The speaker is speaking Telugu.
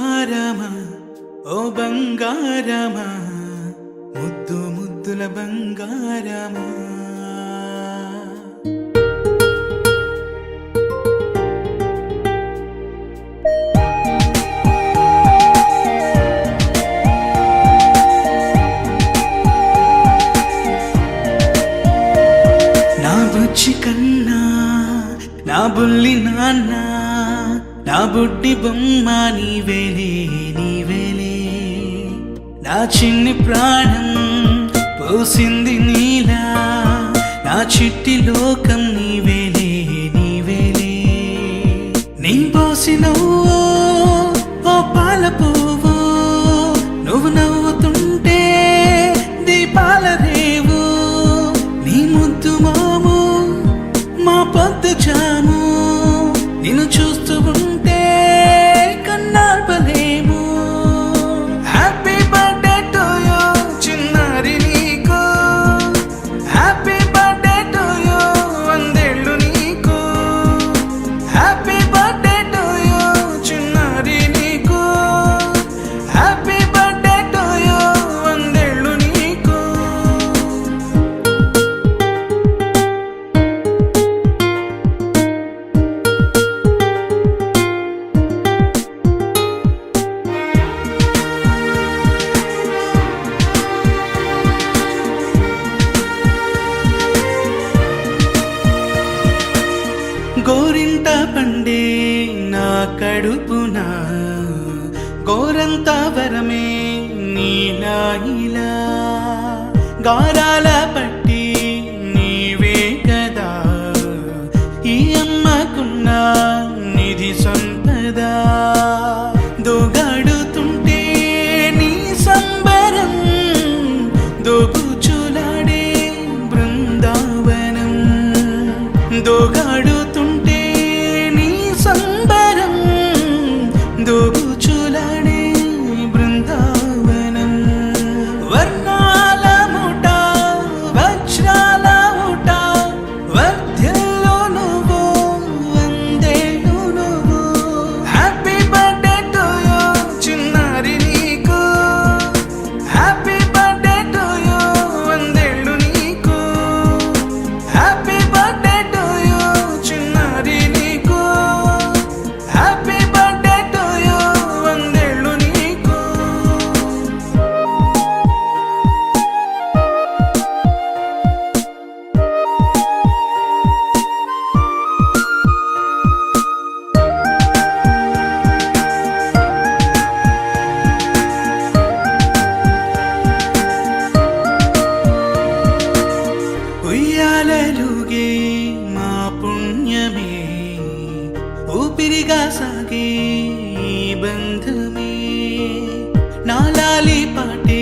బంగారమా ఓ బంగారమా ముద్దు ముద్దుల బంగారమా నా బుజ్జి కన్నా నా బుల్లి నాన్న నా బుడ్డి బొమ్మ నీవేలే నీవేలే నా చిన్ని ప్రాణం పోసింది నీలా నా చిట్టి లోకం నీవేలే నీవేలే నీ పోసినవో ఓ పాల పువ్వు నువ్వు నవ్వుతుంటే దీపాల రేవు నీ ముద్దు మాము మా పొద్దు జాము నిన్ను చూస్తూ ఉంటే కన్నార్పలేము హ్యాపీ బర్త్డే టు యూ చిన్నారి నీకు హ్యాపీ బర్త్డే టు యూ వందేళ్ళు నీకు హ్యాపీ బర్త్డే టు యూ చిన్నారి నీకు హ్యాపీ బర్త్డే టు యూ వందేళ్ళు నీకు గోరింట పండే నా కడుపున గోరంత వరమే నీలా ఇలా గారాల పట్టి నీవే కదా ఈ అమ్మకున్న నిధి సంపద దోగాడుతుంటే నీ సంబరం దోబుచులాడే బృందావనం దోగాడుతుంటే నీ సంబరం దోబుచులాడే బృందావనం వర్ణాల ముఠ వజ్రాల ఊట వర్ధ్యలో నువ్వు వందేళ్ళు నువ్వు హ్యాపీ బర్త్డే టు యూ చిన్నారి నీకు హ్యాపీ బర్త్డే టు యూ వందేళ్ళు నీకు హ్యాపీ బర్త్డే టు యూ చిన్నారి నీకు హ్యాపీ బర్త్డే టు యూ వందేళ్ళు నీకు ఉయ్యాలలుగే మా పుణ్యమే ఊపిరిగా సాగే ఈ బంధమే నాలాలి పాటే